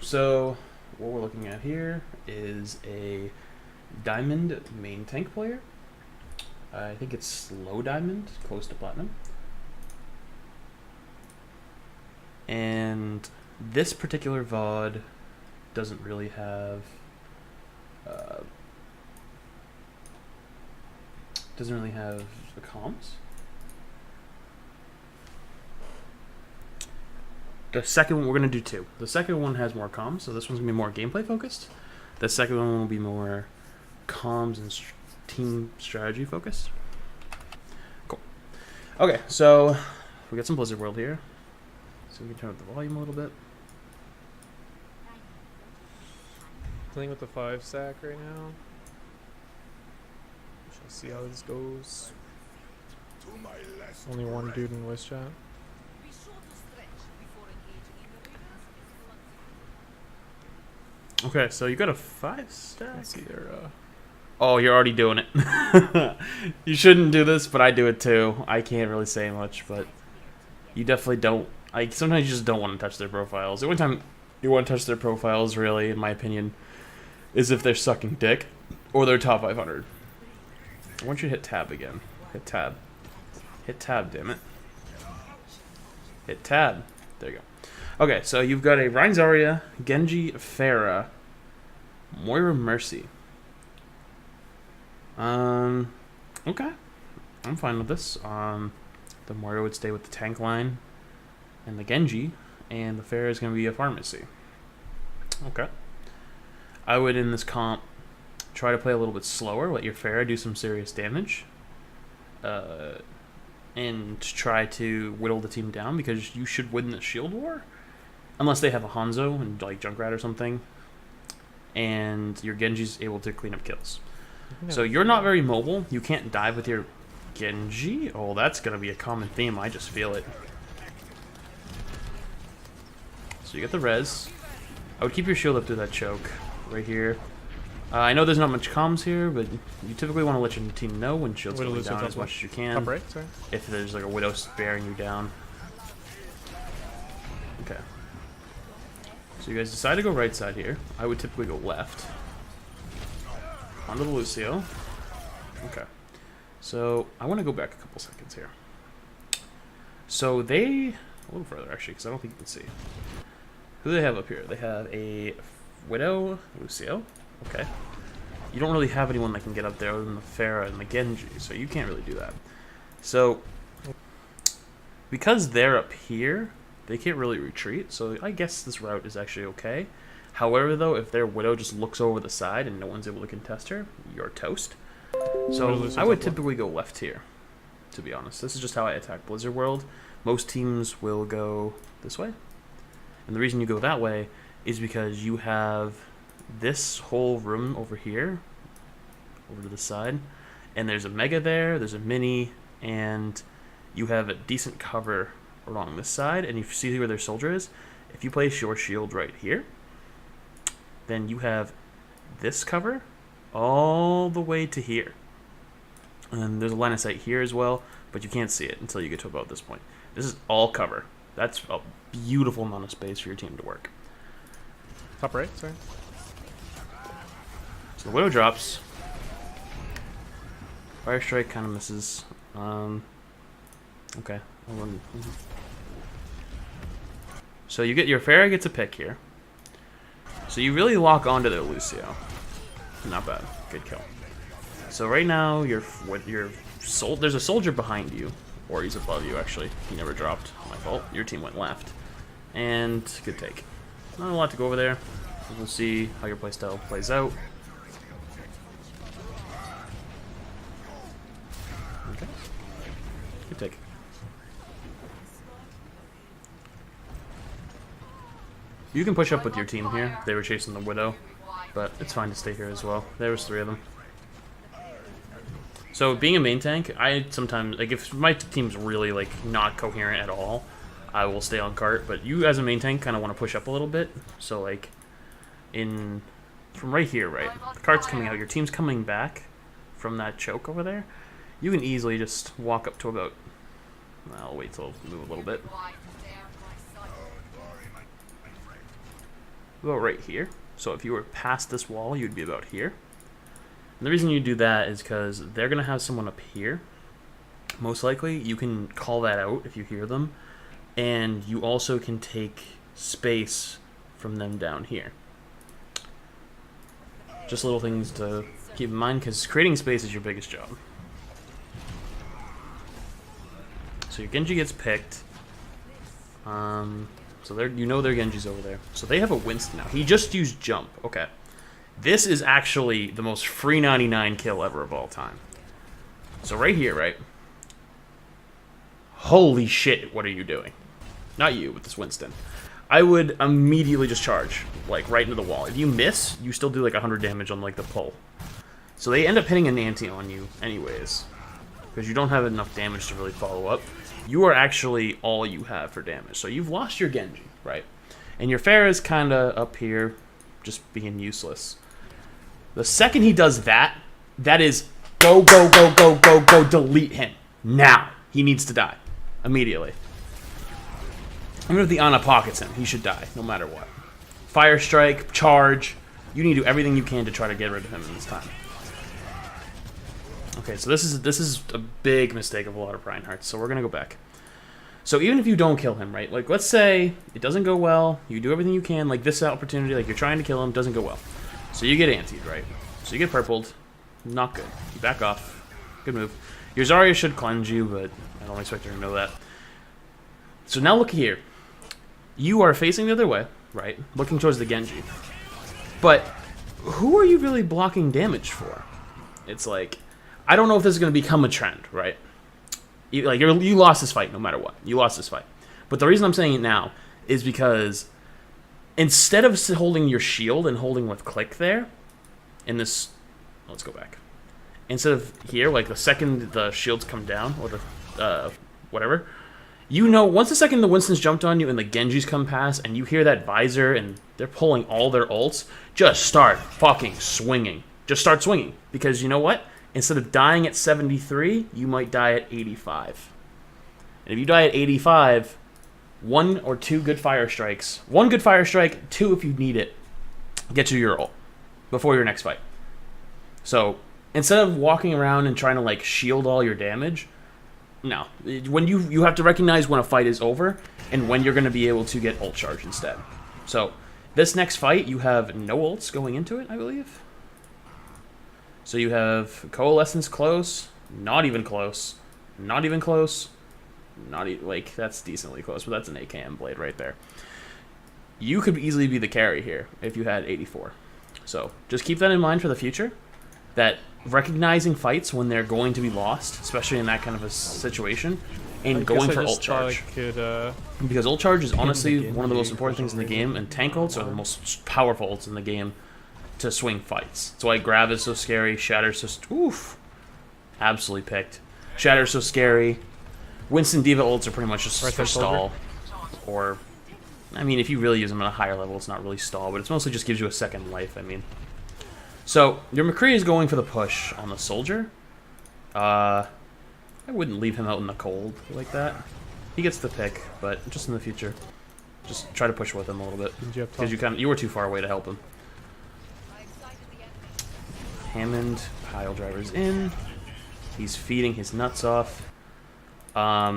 So what we're looking at here is a diamond main tank player. I think it's low diamond, close to platinum. And this particular VOD doesn't really have the comms. The second one, we're going to do two. The second one has more comms, so this one's going to be more gameplay focused. The second one will be more comms and team strategy focused. Cool. Okay, so we got some Blizzard World here. So we can turn up the volume a little bit. Playing with the 5 stack right now. We shall see how this goes. Only one dude in voice chat. Okay, so you got a 5 stack? Let's see their, Oh, you're already doing it. You shouldn't do this, but I do it too. I can't really say much, but you definitely don't. Sometimes you just don't want to touch their profiles. The only time you want to touch their profiles, really, in my opinion, is if they're sucking dick or they're top 500. I want you to hit tab again. Hit tab. Hit tab, damn it. Hit tab. There you go. Okay, so you've got a Rein Zarya, Genji, Pharah, Moira Mercy. Okay. I'm fine with this. The Moira would stay with the tank line and the Genji, and the Pharah is going to be a pharmacy. Okay. I would, in this comp, try to play a little bit slower, let your Pharah do some serious damage, and try to whittle the team down, because you should win the shield war, unless they have a Hanzo and like Junkrat or something, and your Genji's able to clean up kills. So you're not very mobile. You can't dive with your Genji. Oh, that's going to be a common theme. I just feel it. So you get the res. I would keep your shield up to that choke right here. I know there's not much comms here, but you typically want to let your team know when shield's going down as much as you can. Top right, sorry. If there's like a Widow bearing you down. Okay. So you guys decide to go right side here. I would typically go left. Onto the Lucio. Okay. So I want to go back a couple seconds here. So they... a little further actually, because I don't think you can see. Who do they have up here? They have a Widow, Lucio. Okay. You don't really have anyone that can get up there other than the Pharah and the Genji, so you can't really do that. So, because they're up here, they can't really retreat, so I guess this route is actually okay. However, though, if their Widow just looks over the side and no one's able to contest her, you're toast. So, I would typically go left here, to be honest. This is just how I attack Blizzard World. Most teams will go this way. And the reason you go that way is because you have this whole room over here, over to the side, and there's a Mega there, there's a Mini, and you have a decent cover along this side, and you see where their soldier is. If you place your shield right here, then you have this cover all the way to here. And there's a line of sight here as well, but you can't see it until you get to about this point. This is all cover. That's a beautiful amount of space for your team to work. Top right, sorry. So the Widow drops. Fire Strike kind of misses. Okay. So you get your Pharah gets a pick here. So you really lock onto their Lucio. Not bad. Good kill. So right now there's a soldier behind you, or he's above you actually. He never dropped. My fault. Your team went left. And good take. Not a lot to go over there. We'll see how your playstyle plays out. Okay. Good take. You can push up with your team here. They were chasing the Widow, but it's fine to stay here as well. There was 3 of them. So being a main tank, I sometimes, like, if my team's really like not coherent at all, I will stay on cart. But you as a main tank kind of want to push up a little bit. So like from right here, right? The cart's coming out. Your team's coming back from that choke over there. You can easily just walk up to about... I'll wait till move a little bit. about right here. So if you were past this wall, you'd be about here. And the reason you do that is because they're going to have someone up here. Most likely, you can call that out if you hear them. And you also can take space from them down here. Just little things to keep in mind, because creating space is your biggest job. So your Genji gets picked. So you know their Genji's over there. So they have a Winston now. He just used jump. Okay. This is actually the most free 99 kill ever of all time. So right here, right? Holy shit, what are you doing? Not you, with this Winston. I would immediately just charge, like, right into the wall. If you miss, you still do, like, 100 damage on, like, the pull. So they end up hitting an ante on you anyways, because you don't have enough damage to really follow up. You are actually all you have for damage. So you've lost your Genji, right? And your Pharah is kind of up here, just being useless. The second he does that, that is go, go, go, go, go, go, delete him. Now. He needs to die. Immediately. Even if the Ana pockets him, he should die, no matter what. Fire strike, charge. You need to do everything you can to try to get rid of him in this time. Okay, so this is a big mistake of a lot of Reinhardts, so we're going to go back. So even if you don't kill him, right? Like, let's say it doesn't go well, you do everything you can, like this opportunity, like you're trying to kill him, doesn't go well. So you get antied, right? So you get purpled. Not good. You back off. Good move. Your Zarya should cleanse you, but I don't expect her to know that. So now look here. You are facing the other way, right? Looking towards the Genji. But who are you really blocking damage for? It's like, I don't know if this is going to become a trend, right? You lost this fight no matter what. You lost this fight. But the reason I'm saying it now is because instead of holding your shield and holding with click there, in this, let's go back. Instead of here, like the second the shields come down, or the, whatever, you know, once the second the Winston's jumped on you and the Genjis come past and you hear that visor and they're pulling all their ults, just start fucking swinging. Just start swinging. Because you know what? Instead of dying at 73, you might die at 85. And if you die at 85, 1 or 2 good fire strikes, 1 good fire strike, 2 if you need it, get you your ult before your next fight. So instead of walking around and trying to like shield all your damage, no. When you have to recognize when a fight is over and when you're going to be able to get ult charge instead. So this next fight, you have no ults going into it, I believe. So you have Coalescence close, not even close, not even close, like that's decently close, but that's an AKM blade right there. You could easily be the carry here if you had 84. So just keep that in mind for the future, that recognizing fights when they're going to be lost, especially in that kind of a situation, and going for ult charge. Because ult charge is honestly one of the most important things in the game, and tank ults are the most powerful ults in the game to swing fights. That's why Grav is so scary, Shatter's so... Oof. Absolutely picked. Shatter's so scary. Winston Diva ults are pretty much just for stall. Or, I mean, if you really use them at a higher level, it's not really stall, but it mostly just gives you a second life, I mean. So, your McCree is going for the push on the soldier. I wouldn't leave him out in the cold like that. He gets the pick, but just in the future, just try to push with him a little bit. Because you were too far away to help him. Hammond, pile driver's in. He's feeding his nuts off. I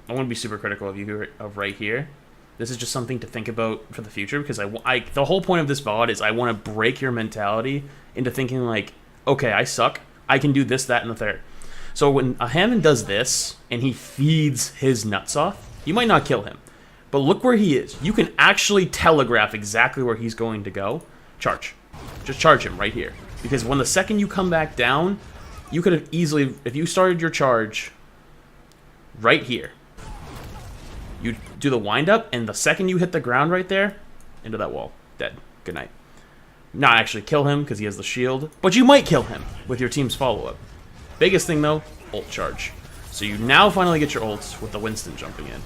want to be super critical of you of right here. This is just something to think about for the future, because the whole point of this VOD is I want to break your mentality into thinking like, okay, I suck. I can do this, that, and the third. So when a Hammond does this and he feeds his nuts off, you might not kill him. But look where he is. You can actually telegraph exactly where he's going to go. Charge. Just charge him right here. Because when the second you come back down, you could have easily, if you started your charge right here, you do the wind up, and the second you hit the ground right there, into that wall, dead. Good night. Not actually kill him because he has the shield, but you might kill him with your team's follow-up. Biggest thing though, ult charge. So you now finally get your ults with the Winston jumping in.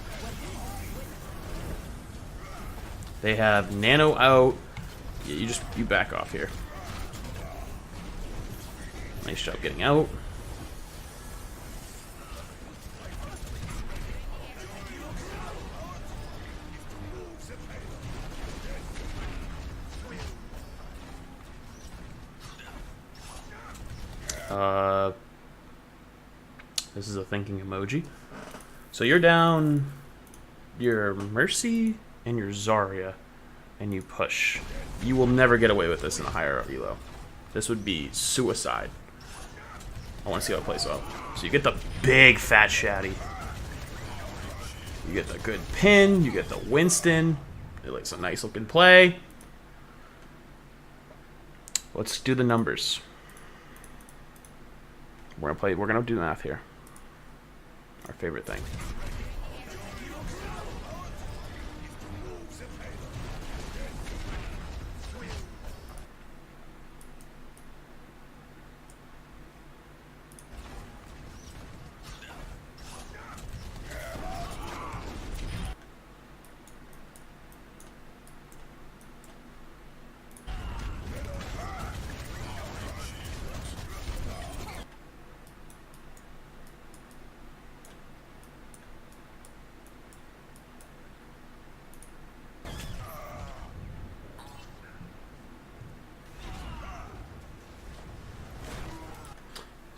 They have Nano out. Yeah, you back off here. Nice job getting out. This is a thinking emoji. So you're down your Mercy and your Zarya, and you push. You will never get away with this in a higher elo. This would be suicide. I want to see how it plays out. So you get the big fat Shaddy. You get the good pin. You get the Winston. It looks a nice looking play. Let's do the numbers. We're gonna do math here. Our favorite thing.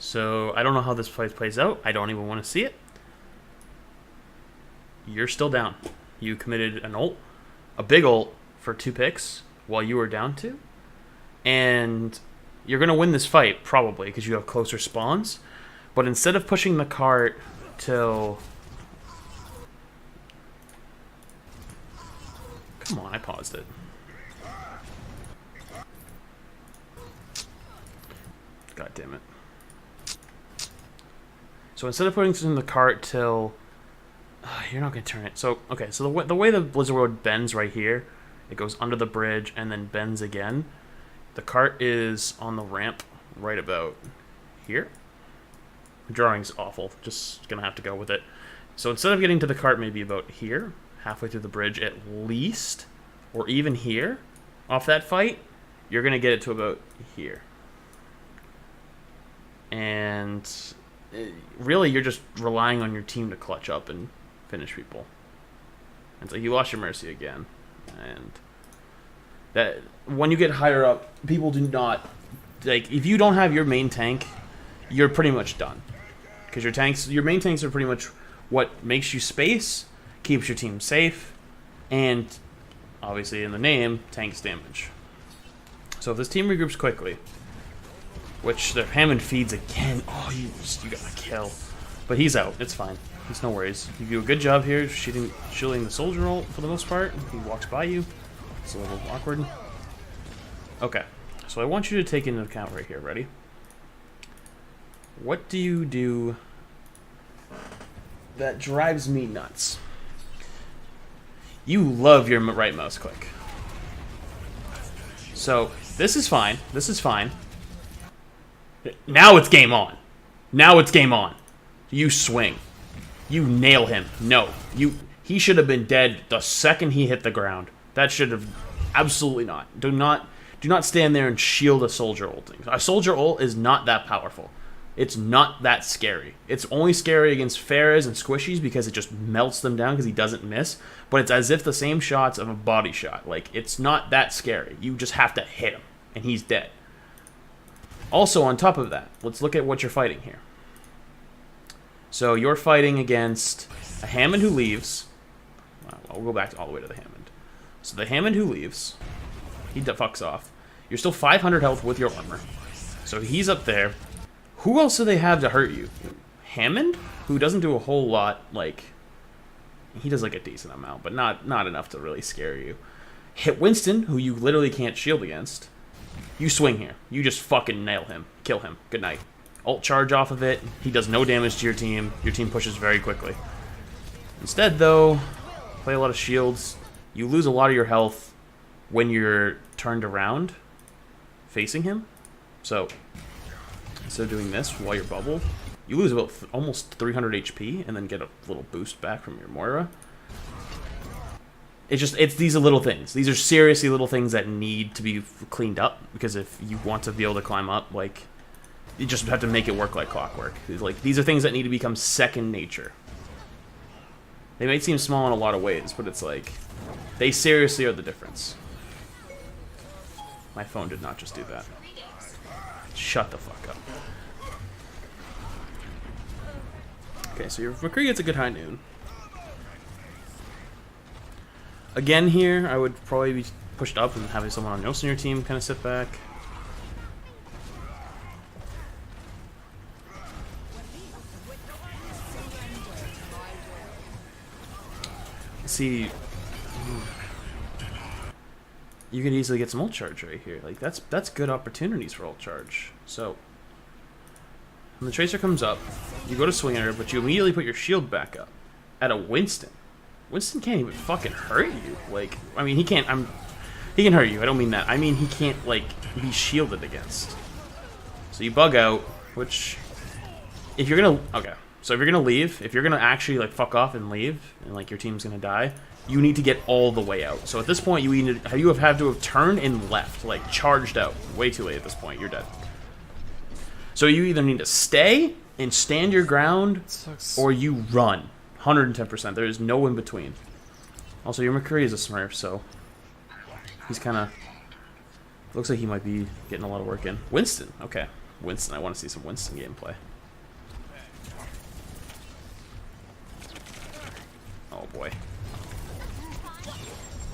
So, I don't know how this plays out. I don't even want to see it. You're still down. You committed an ult, a big ult, for 2 picks while you were down 2. And you're going to win this fight, probably, because you have closer spawns. But instead of pushing the cart till... Come on, I paused it. God damn it. So instead of putting this in the cart till... you're not going to turn it. So, okay, so the way the Blizzard Road bends right here, it goes under the bridge and then bends again. The cart is on the ramp right about here. The drawing's awful. Just going to have to go with it. So instead of getting to the cart maybe about here, halfway through the bridge at least, or even here, off that fight, you're going to get it to about here. And... really, you're just relying on your team to clutch up and finish people. And so you lost your Mercy again. And that when you get higher up, people do not... Like, if you don't have your main tank, you're pretty much done. Because your main tanks are pretty much what makes you space, keeps your team safe, and, obviously in the name, tanks damage. So if this team regroups quickly... Which the Hammond feeds again. Oh, you got a kill. But he's out. It's fine. It's no worries. You do a good job here shooting the soldier ult for the most part. He walks by you. It's a little awkward. Okay. So I want you to take into account right here. Ready? What do you do that drives me nuts? You love your right mouse click. So this is fine. This is fine. Now it's game on. Now it's game on. You swing. You nail him. No. He should have been dead the second he hit the ground. That should have... Absolutely not. Do not stand there and shield a soldier ulting. A soldier ult is not that powerful. It's not that scary. It's only scary against Pharahs and Squishies because it just melts them down because he doesn't miss. But it's as if the same shots of a body shot. Like, it's not that scary. You just have to hit him, and he's dead. Also, on top of that, let's look at what you're fighting here. So you're fighting against a Hammond who leaves. Well, we'll go back all the way to the Hammond. So the Hammond who leaves, he fucks off. You're still 500 health with your armor. So he's up there. Who else do they have to hurt you? Hammond, who doesn't do a whole lot. Like, he does like a decent amount, but not enough to really scare you. Hit Winston, who you literally can't shield against. You swing here. You just fucking nail him. Kill him. Good night. Ult charge off of it. He does no damage to your team. Your team pushes very quickly. Instead, though, play a lot of shields. You lose a lot of your health when you're turned around facing him. So, instead of doing this while you're bubbled, you lose about almost 300 HP and then get a little boost back from your Moira. It's these little things. These are seriously little things that need to be cleaned up, because if you want to be able to climb up, like, you just have to make it work like clockwork. Like, these are things that need to become second nature. They might seem small in a lot of ways, but it's like, they seriously are the difference. My phone did not just do that. Shut the fuck up. Okay, so your McCree gets a good high noon. Again here, I would probably be pushed up and having someone on your team kind of sit back. See, you can easily get some ult charge right here. Like that's good opportunities for ult charge. So when the Tracer comes up, you go to swing at her, but you immediately put your shield back up at a Winston. Winston can't even fucking hurt you. Like, I mean, he can't. He can hurt you. I don't mean that. I mean he can't like be shielded against. So you bug out, which if you're gonna So if you're gonna leave, if you're gonna actually like fuck off and leave, and like your team's gonna die, you need to get all the way out. So at this point, you have to have turned and left, like charged out. Way too late at this point. You're dead. So you either need to stay and stand your ground, or you run. 110%. There is no in between. Also, your McCree is a Smurf, so he's kind of looks like he might be getting a lot of work in. Winston, okay, Winston. I want to see some Winston gameplay. Oh boy.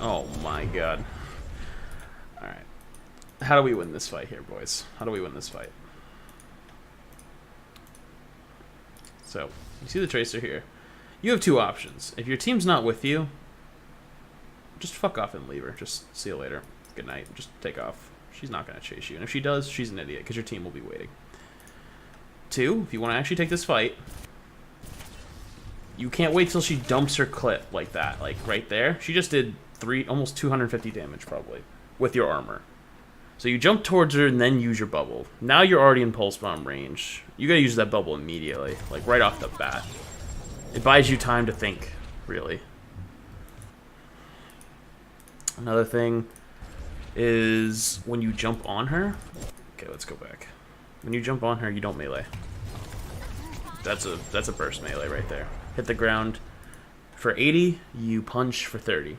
Oh my god. Alright. How do we win this fight here, boys? How do we win this fight? So, you see the Tracer here. You have two options. If your team's not with you, just fuck off and leave her. Just see you later. Good night. Just take off. She's not going to chase you. And if she does, she's an idiot, because your team will be waiting. Two, if you want to actually take this fight, you can't wait till she dumps her clip like that. Like, right there. She just did almost 250 damage, probably, with your armor. So you jump towards her and then use your bubble. Now you're already in pulse bomb range. You got to use that bubble immediately, like right off the bat. It buys you time to think, really. Another thing is when you jump on her. Okay, let's go back. When you jump on her, you don't melee. That's a burst melee right there. Hit the ground for 80, you punch for 30.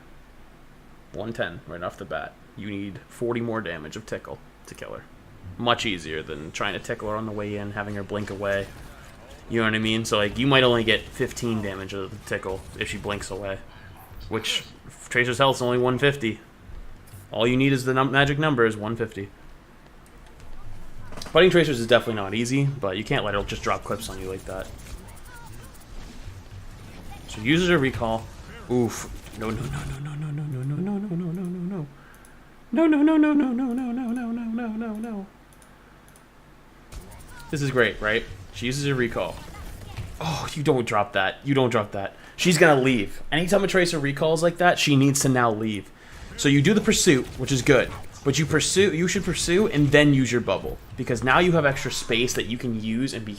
110 right off the bat. You need 40 more damage of tickle to kill her. Much easier than trying to tickle her on the way in, having her blink away. You know what I mean? So like you might only get 15 damage of the tickle if she blinks away, which Tracer's health is only 150. All you need is the magic number is 150. Fighting Tracers is definitely not easy, but you can't let her just drop clips on you like that. So uses her recall. Oof. No, no, no, no, no, no, no, no, no, no, no, no, no, no. No, no, no, no, no, no, no, no, no, no, no, no, no. This is great, right? She uses her recall. Oh, you don't drop that. You don't drop that. She's gonna leave. Anytime a Tracer recalls like that, she needs to now leave. So you do the pursuit, which is good. But you should pursue and then use your bubble. Because now you have extra space that you can use and be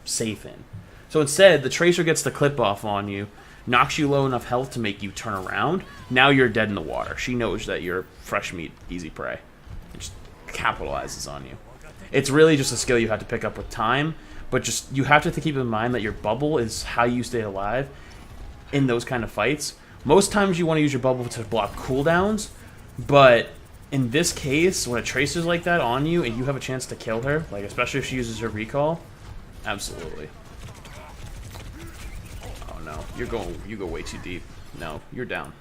safe in. So instead, the Tracer gets the clip off on you, knocks you low enough health to make you turn around. Now you're dead in the water. She knows that you're fresh meat, easy prey. It just capitalizes on you. It's really just a skill you have to pick up with time, but just you have to keep in mind that your bubble is how you stay alive in those kind of fights. Most times you want to use your bubble to block cooldowns, but in this case, when a Tracer's like that on you and you have a chance to kill her, like especially if she uses her recall, absolutely. No, you go way too deep. No, you're down.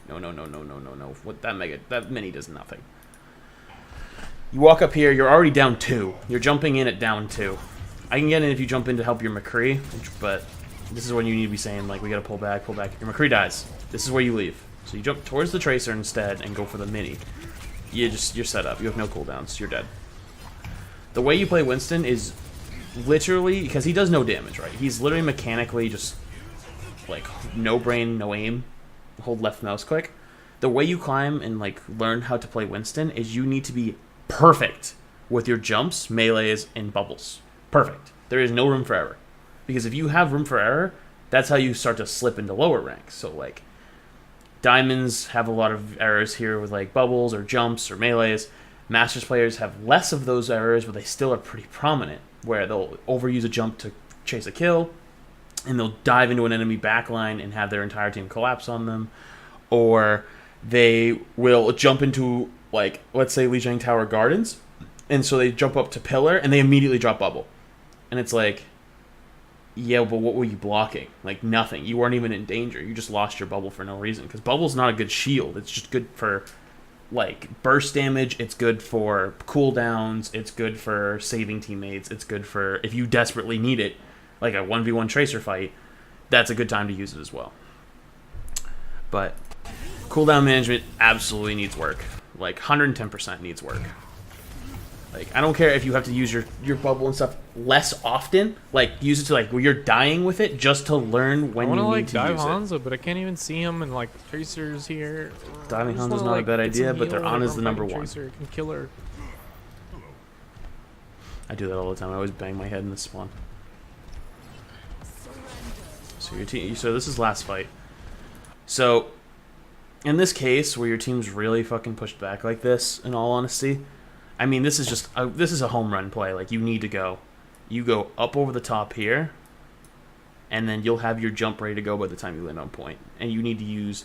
No, no, no, no, no, no, no. What that mini does nothing. You walk up here, you're already down 2. You're jumping in at down 2. I can get in if you jump in to help your McCree, but this is when you need to be saying, like, we gotta pull back, pull back. Your McCree dies. This is where you leave. So you jump towards the Tracer instead and go for the mini. You're set up. You have no cooldowns. You're dead. The way you play Winston is literally, because he does no damage, right? He's literally mechanically just like no brain, no aim, hold left mouse click. The way you climb and like learn how to play Winston is you need to be perfect with your jumps, melees, and bubbles. Perfect. There is no room for error. Because if you have room for error, that's how you start to slip into lower ranks. So like Diamonds have a lot of errors here with like bubbles or jumps or melees. Masters players have less of those errors, but they still are pretty prominent, where they'll overuse a jump to chase a kill, and they'll dive into an enemy backline and have their entire team collapse on them. Or they will jump into, like, let's say Lijiang Tower Gardens, and so they jump up to pillar, and they immediately drop bubble. And it's like, Yeah, but what were you blocking? Like, nothing. You weren't even in danger. You just lost your bubble for no reason. Because bubble's not a good shield. It's just good for, like, burst damage. It's good for cooldowns. It's good for saving teammates. It's good for, if you desperately need it, like a 1v1 Tracer fight, that's a good time to use it as well. But cooldown management absolutely needs work. Like, 110% needs work. Like, I don't care if you have to use your bubble and stuff less often. Like, use it to, like, where you're dying with it just to learn when you need to dive use Hanzo, it. but I can't even see him, and, like, Tracer's here. Diving Hanzo's not a bad idea, but their Ana's the number one. Tracer can kill her. I do that all the time. I always bang my head in the spawn. So your team. So this is last fight. So, in this case, where your team's really fucking pushed back like this, in all honesty, I mean, this is just this is a home run play. Like, you need to go. You go up over the top here, and then you'll have your jump ready to go by the time you land on point. And you need to use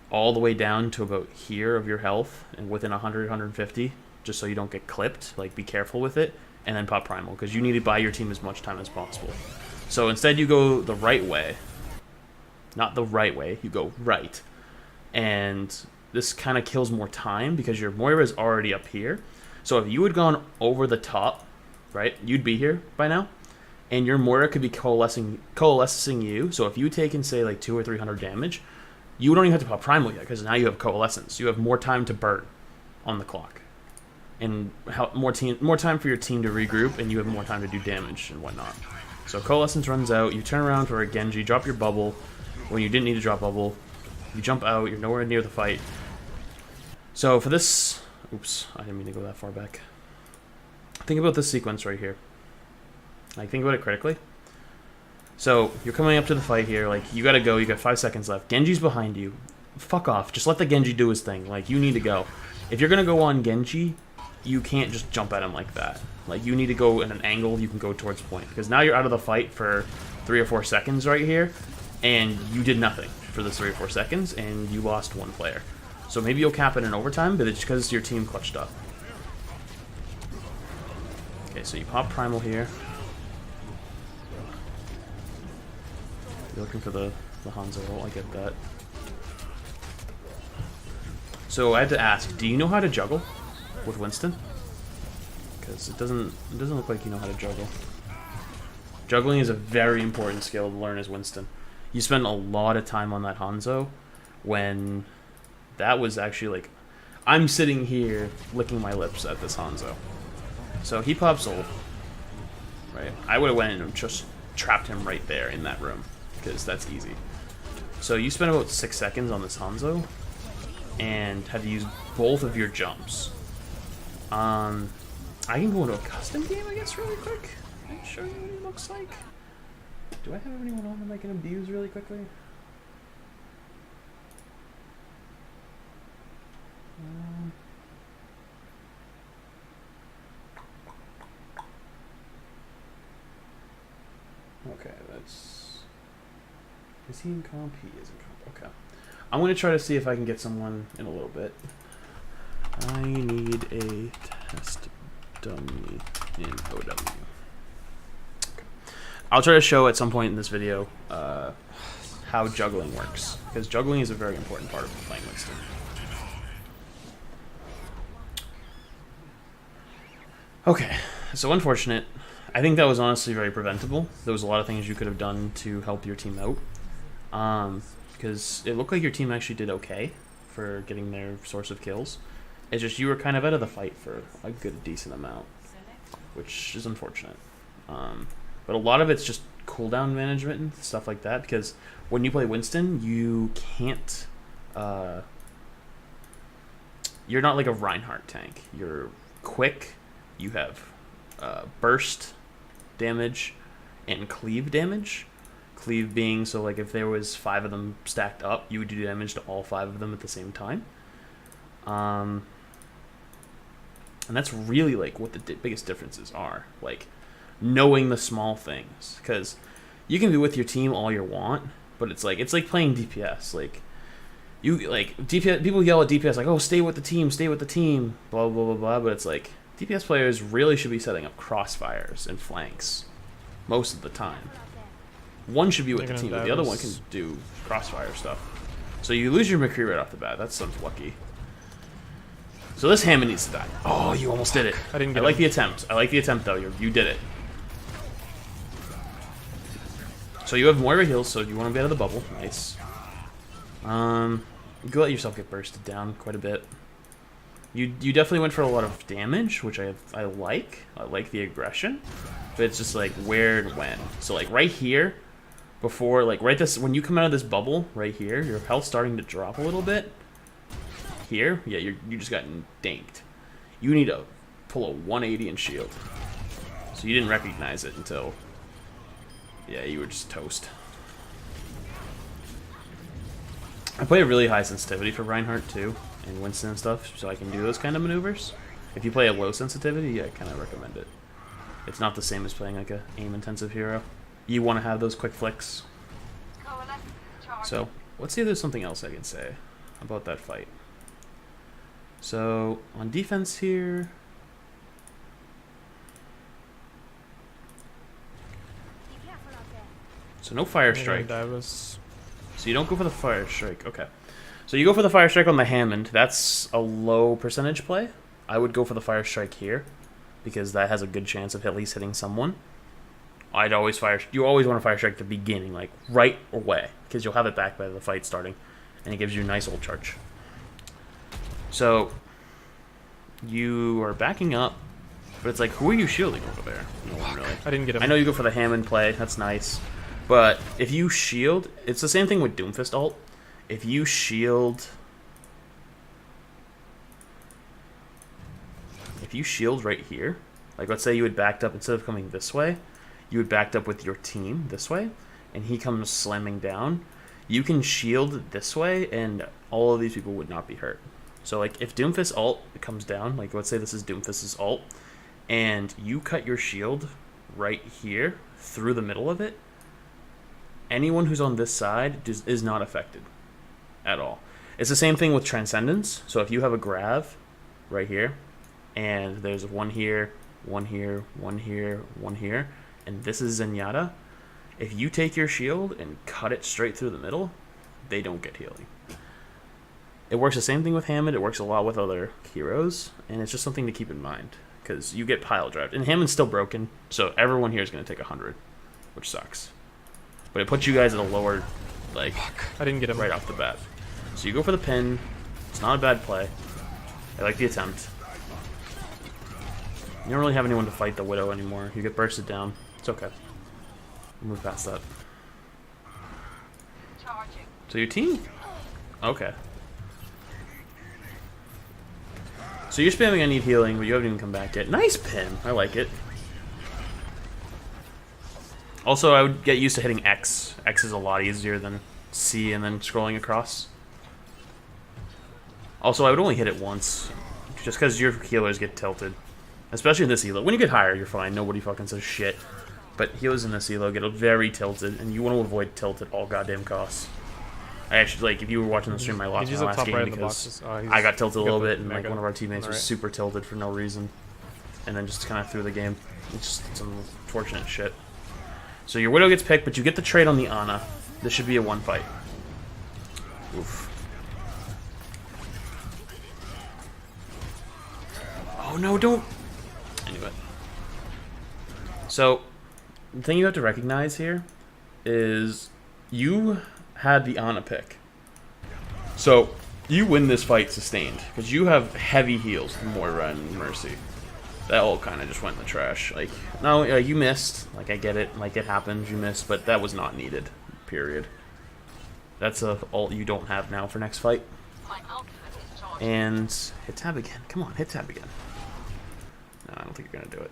all the way down to about here of your health, and within 100, 150, just so you don't get clipped. Like, be careful with it, and then pop primal, because you need to buy your team as much time as possible. So instead, you go the right way. Not the right way. You go right. And this kind of kills more time, because your Moira is already up here. So if you had gone over the top, right, you'd be here by now, and your Moira could be coalescing you. So if you take in, say, like 200 or 300 damage, you don't even have to pop primal yet, because now you have coalescence. You have more time to burn on the clock, and more time for your team to regroup, and you have more time to do damage and whatnot. So coalescence runs out. You turn around for a Genji, drop your bubble when you didn't need to drop bubble. You jump out. You're nowhere near the fight. So for this. Oops, I didn't mean to go that far back. Think about this sequence right here. Like, think about it critically. So, you're coming up to the fight here. Like, you gotta go. You got 5 seconds left. Genji's behind you. Fuck off. Just let the Genji do his thing. Like, you need to go. If you're gonna go on Genji, you can't just jump at him like that. Like, you need to go in an angle you can go towards point. Because now you're out of the fight for 3 or 4 seconds right here. And you did nothing for those 3 or 4 seconds. And you lost one player. So maybe you'll cap it in overtime, but it's because your team clutched up. Okay, so you pop primal here. You're looking for the Hanzo ult, I get that. So I had to ask, do you know how to juggle with Winston? Because it doesn't look like you know how to juggle. Juggling is a very important skill to learn as Winston. You spend a lot of time on that Hanzo when that was actually like, I'm sitting here licking my lips at this Hanzo. So he pops ult, right? I would have went in and just trapped him right there in that room, because that's easy. So you spend about 6 seconds on this Hanzo, and have to use both of your jumps. I can go into a custom game, I guess, really quick and show you what he looks like. Do I have anyone on that I can abuse really quickly? Okay, that's... Is he in comp? He is in comp. Okay. I'm going to try to see if I can get someone in a little bit. I need a test dummy in OW. Okay. I'll try to show at some point in this video how juggling works, because juggling is a very important part of playing Winston. Okay, so unfortunate. I think that was honestly very preventable. There was a lot of things you could have done to help your team out. Because it looked like your team actually did okay for getting their source of kills. It's just you were kind of out of the fight for a good, decent amount, which is unfortunate. But a lot of it's just cooldown management and stuff like that, because when you play Winston, you can't... you're not like a Reinhardt tank. You're quick. You have burst damage and cleave damage. Cleave being, so like if there was 5 of them stacked up, you would do damage to all 5 of them at the same time. And that's really like what the biggest differences are. Like knowing the small things, because you can be with your team all you want, but it's like playing DPS. Like you like DPS, people yell at DPS like, "Oh, stay with the team," blah blah blah blah. But it's like DPS players really should be setting up crossfires and flanks most of the time. One should be with They're the gonna team, but the other dive one can us. do crossfire stuff. So you lose your McCree right off the bat. That sounds lucky. So this Hammond needs to die. Oh, you almost did it. I didn't get like him. the attempt. I like the attempt, though. You did it. So you have Moira heals, so you want to be out of the bubble. Nice. You could let yourself get bursted down quite a bit. You definitely went for a lot of damage, which I like. I like the aggression. But it's just like where and when. So like right here, before like when you come out of this bubble right here, your health's starting to drop a little bit. Here, yeah, you just got danked. You need to pull a 180 and shield. So you didn't recognize it until, yeah, you were just toast. I play a really high sensitivity for Reinhardt too, and Winston and stuff, so I can do those kind of maneuvers. If you play a low sensitivity, yeah, I kind of recommend it. It's not the same as playing like a aim-intensive hero. You want to have those quick flicks. So let's see if there's something else I can say about that fight. So on defense here, so no fire strike. Dive us. So you don't go for the fire strike. Okay. So you go for the fire strike on the Hammond. That's a low percentage play. I would go for the fire strike here because that has a good chance of at least hitting someone. You always want to fire strike at the beginning, like right away, because you'll have it back by the fight starting, and it gives you a nice old charge. So you are backing up, but it's like, who are you shielding over there? No one really. I didn't get him. I know you go for the Hammond play. That's nice. But if you shield, it's the same thing with Doomfist ult. If you shield right here, like let's say you had backed up, instead of coming this way, you had backed up with your team this way, and he comes slamming down, you can shield this way, and all of these people would not be hurt. So like if Doomfist ult comes down, like let's say this is Doomfist's ult, and you cut your shield right here through the middle of it, anyone who's on this side is not affected at all. It's the same thing with Transcendence. So if you have a Grav right here, and there's one here, one here, one here, one here, and this is Zenyatta, if you take your shield and cut it straight through the middle, they don't get healing. It works the same thing with Hammond. It works a lot with other heroes, and it's just something to keep in mind because you get pile drived. And Hammond's still broken, so everyone here is going to take 100, which sucks. But it puts you guys at a lower, like, I didn't get him. right off the bat. So you go for the pin. It's not a bad play. I like the attempt. You don't really have anyone to fight the Widow anymore. You get bursted down. It's okay. We'll move past that. So your team? Okay. So you're spamming I need healing, but you haven't even come back yet. Nice pin. I like it. Also, I would get used to hitting X. X is a lot easier than C and then scrolling across. Also, I would only hit it once, just because your healers get tilted. Especially in this elo. When you get higher, you're fine. Nobody fucking says shit. But healers in this elo get very tilted, and you want to avoid tilt at all goddamn costs. I actually, like, if you were watching the stream, I lost my last game because I got tilted a little bit, and like one of our teammates was super tilted for no reason, and then just kind of threw the game. It's just some unfortunate shit. So your Widow gets picked, but you get the trade on the Ana. This should be a one fight. Oof. Oh no, don't. I knew it. So the thing you have to recognize here is you had the Ana pick. So you win this fight sustained because you have heavy heals with Moira and Mercy. That all kind of just went in the trash. Like, no, you missed. Like, I get it. Like, it happens. You missed, but that was not needed. Period. That's a ult you don't have now for next fight. And hit tab again. Come on, hit tab again. No, I don't think you're gonna do it.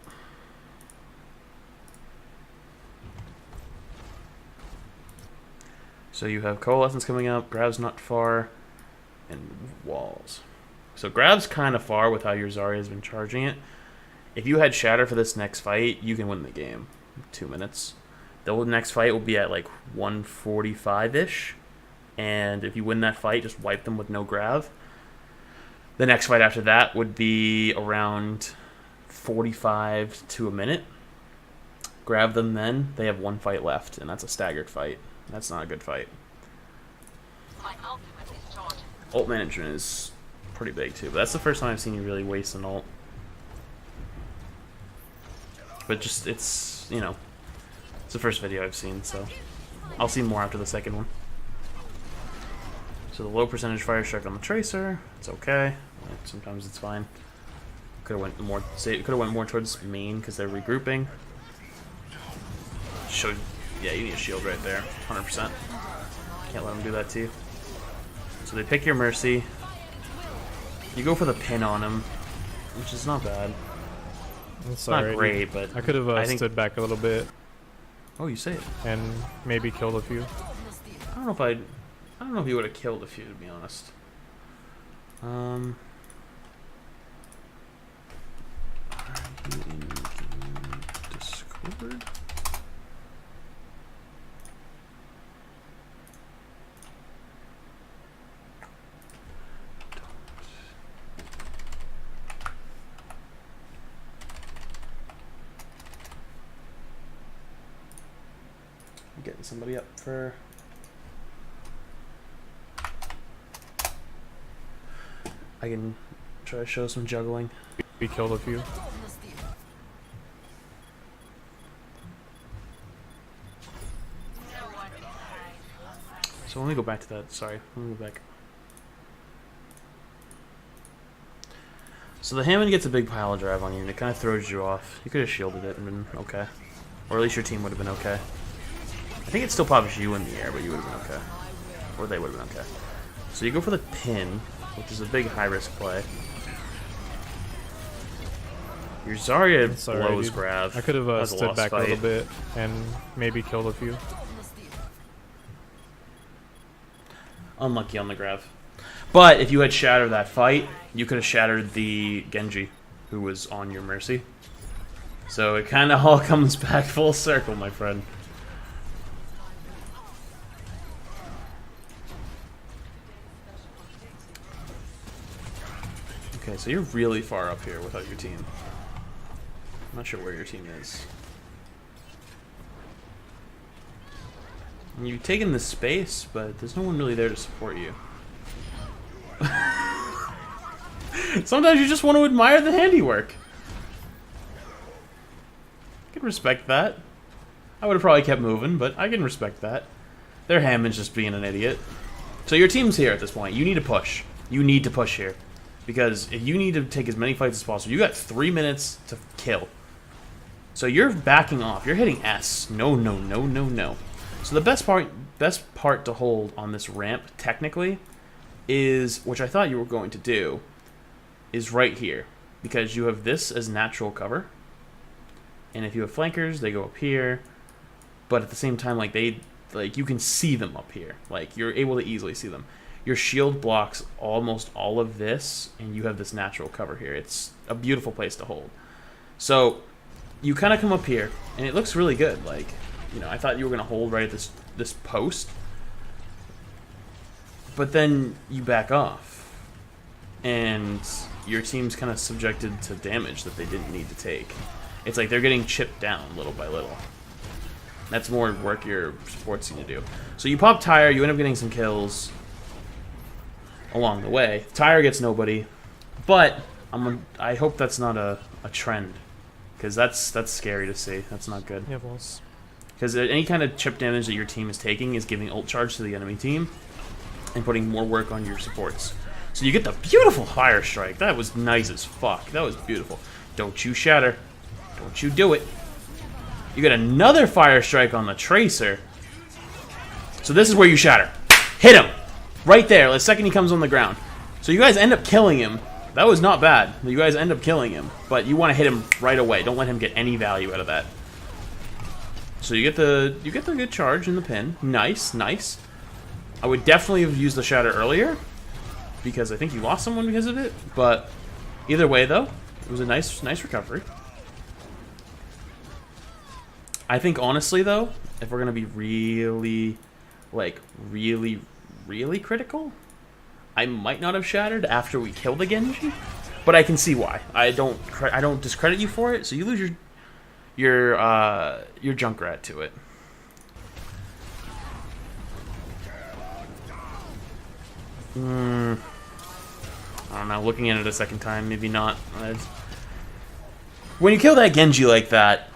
So you have Coalescence coming up, Grab's not far, and Walls. So Grab's kind of far with how your Zarya has been charging it. If you had Shatter for this next fight, you can win the game. 2 minutes. The next fight will be at like 145-ish. And if you win that fight, just wipe them with no Grav. The next fight after that would be around 45 to a minute. grab them then, they have 1 fight left, and that's a staggered fight. That's not a good fight. Ult management is pretty big too, but that's the first time I've seen you really waste an ult. But just, it's, you know, it's the first video I've seen, so I'll see more after the second one. So the low percentage fire strike on the tracer, it's okay. Sometimes it's fine. Could have went more. Say, could have went more towards main because they're regrouping. Showed, yeah, you need a shield right there, 100%. Can't let them do that to you. So they pick your mercy. You go for the pin on him, which is not bad. It's not great, but I could have stood back a little bit. Oh, you say it. And maybe killed a few. I don't know if I don't know if you would have killed a few, to be honest. Are you in Discord? I'm getting somebody up for. I can try to show some juggling. We killed a few. So let me go back to that. Sorry, let me go back. So the Hammond gets a big pile drive on you, and it kind of throws you off. You could have shielded it and been okay. Or at least your team would have been okay. I think it still pops you in the air, but you would have been okay. Or they would have been okay. So you go for the pin, which is a big high-risk play. Your Zarya blows Grav. I could have stood back a little bit and maybe killed a few. Unlucky on the Grav. But if you had shattered that fight, you could have shattered the Genji, who was on your mercy. So it kind of all comes back full circle, my friend. Okay, so you're really far up here without your team. I'm not sure where your team is. You've taken the space, but there's no one really there to support you. Sometimes you just want to admire the handiwork. I can respect that. I would have probably kept moving, but I can respect that. Their Hammond's just being an idiot. So your team's here at this point. You need to push. You need to push here. Because if you need to take as many fights as possible, you got 3 minutes to kill. So you're backing off. You're hitting S. No, no, no, no, no. So the best part to hold on this ramp, technically, is, which I thought you were going to do, is right here. Because you have this as natural cover. And if you have flankers, they go up here. But at the same time, like you can see them up here. Like, you're able to easily see them. Your shield blocks almost all of this, and you have this natural cover here. It's a beautiful place to hold. So you kind of come up here, and it looks really good. Like, you know, I thought you were going to hold right at this post, but then you back off, and your team's kind of subjected to damage that they didn't need to take. It's like they're getting chipped down little by little. That's more work your supports need to do. So you pop Tire, you end up getting some kills along the way. Tire gets nobody, but I hope that's not a trend, because that's scary to see. That's not good. Yeah, boss. Because any kind of chip damage that your team is taking is giving ult charge to the enemy team and putting more work on your supports. So you get the beautiful fire strike. That was nice as fuck. That was beautiful. Don't you shatter. Don't you do it. You get another fire strike on the tracer. So this is where you shatter. Hit him. Right there, the second he comes on the ground. So you guys end up killing him. That was not bad. You guys end up killing him. But you want to hit him right away. Don't let him get any value out of that. So you get the good charge in the pin. Nice, nice. I would definitely have used the shatter earlier, because I think you lost someone because of it. But either way, though, it was a nice recovery. I think, honestly, though, if we're going to be really, like, really critical, I might not have shattered after we killed the Genji, but I can see why. I don't discredit you for it. So you your Junkrat to it. I don't know. Looking at it a second time, maybe not. When you kill that Genji like that,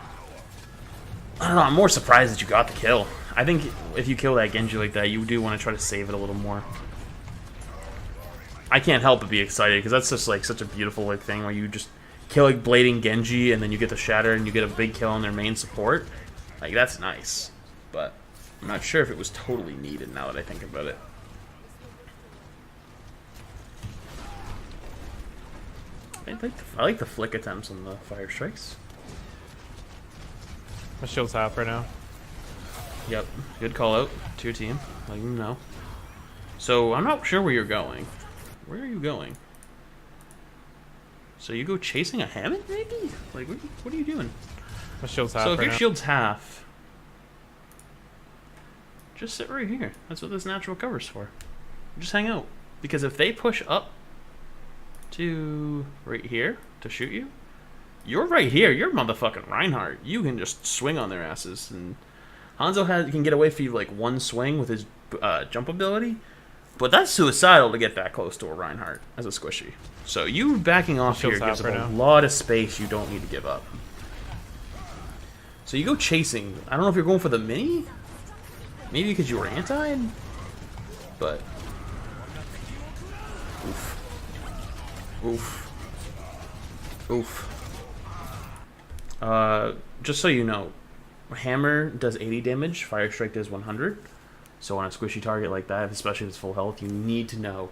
I don't know. I'm more surprised that you got the kill. I think if you kill that Genji like that, you do want to try to save it a little more. I can't help but be excited because that's just like such a beautiful like thing where you just kill like blading Genji and then you get the shatter and you get a big kill on their main support. Like that's nice, but I'm not sure if it was totally needed now that I think about it. I like the flick attempts on the fire strikes. My shield's half right now. Yep, good call out to your team. Letting them know. So I'm not sure where you're going. Where are you going? So you go chasing a Hammond, maybe? Like, what are you doing? My shield's half. So if right your now. shield's half, just sit right here. That's what this natural cover's for. Just hang out. Because if they push up to right here to shoot you, you're right here. You're motherfucking Reinhardt. You can just swing on their asses. And Hanzo can get away from you like one swing with his jump ability. But that's suicidal to get that close to a Reinhardt as a squishy. So you backing off here gives up a lot of space you don't need to give up. So you go chasing. I don't know if you're going for the mini. Maybe because you were anti. But oof. Oof. Oof. Just so you know, Hammer does 80 damage, Fire Strike does 100. So on a squishy target like that, especially if it's full health, you need to know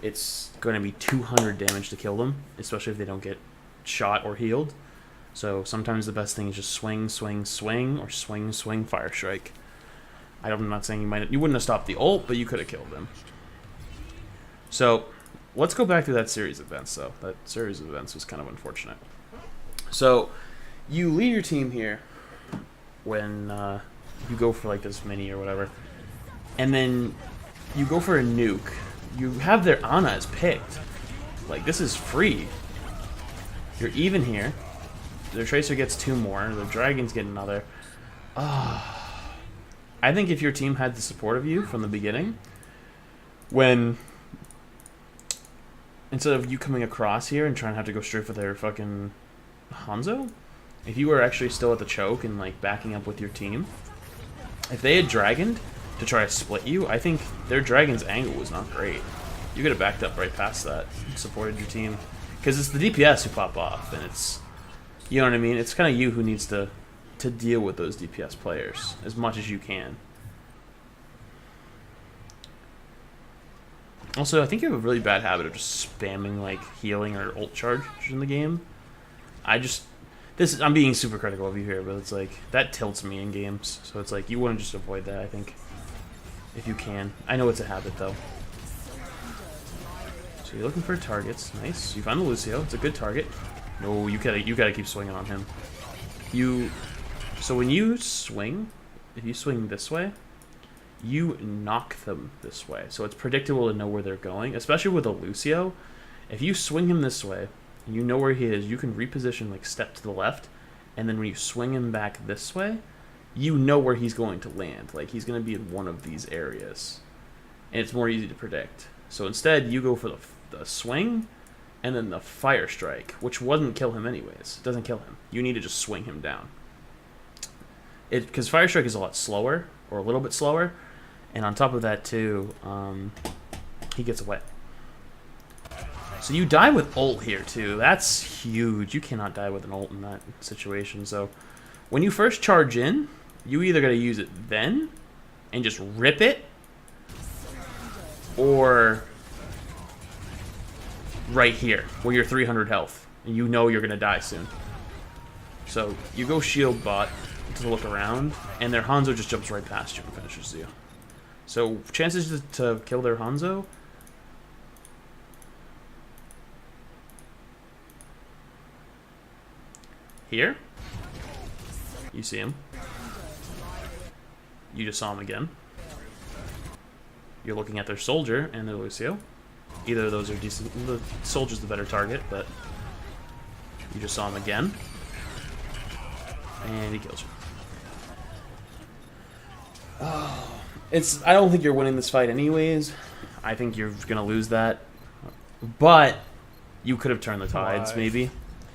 it's going to be 200 damage to kill them, especially if they don't get shot or healed. So sometimes the best thing is just swing, swing, swing, or swing, swing, Fire Strike. I'm not saying you wouldn't have stopped the ult, but you could have killed them. So let's go back to that series of events, though. That series of events was kind of unfortunate. So you lead your team here when you go for like this mini or whatever. And then you go for a nuke. You have their Ana as picked. Like, this is free. You're even here. Their Tracer gets 2 more. The Dragons get another. I think if your team had the support of you from the beginning, when instead of you coming across here and trying to have to go straight for their fucking Hanzo, if you were actually still at the choke and like backing up with your team, if they had Dragoned to try to split you, I think their Dragon's angle was not great. You could have backed up right past that and supported your team. Because it's the DPS who pop off, and it's, you know what I mean? It's kind of you who needs to deal with those DPS players as much as you can. Also, I think you have a really bad habit of just spamming like healing or ult charge in the game. I'm being super critical of you here, but it's like that tilts me in games. So it's like you want to just avoid that, I think, if you can. I know it's a habit though. So you're looking for targets. Nice. You found the Lucio. It's a good target. No, you gotta keep swinging on him. So when you swing, if you swing this way, you knock them this way. So it's predictable to know where they're going, especially with a Lucio. If you swing him this way, and you know where he is, you can reposition, like step to the left, and then when you swing him back this way, you know where he's going to land. Like, he's going to be in one of these areas. And it's more easy to predict. So instead, you go for the swing, and then the Fire Strike, which wouldn't kill him anyways. It doesn't kill him. You need to just swing him down. Because Fire Strike is a lot slower, or a little bit slower, and on top of that too, he gets away. So you die with ult here too. That's huge. You cannot die with an ult in that situation. So when you first charge in, you either gotta use it then and just rip it, or right here where you're 300 health and you know you're gonna die soon. So you go shield bot to look around, and their Hanzo just jumps right past you and finishes you. So chances to kill their Hanzo, here, you see him. You just saw him again. You're looking at their soldier and their Lucio. Either of those are decent. The soldier's the better target, but you just saw him again. And he kills you. Oh, I don't think you're winning this fight anyways. I think you're gonna lose that. But you could have turned the tides, maybe.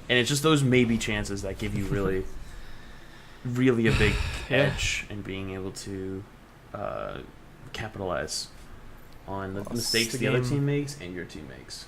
And it's just those maybe chances that give you really, really a big edge in being able to capitalize on the mistakes the other team makes and your team makes.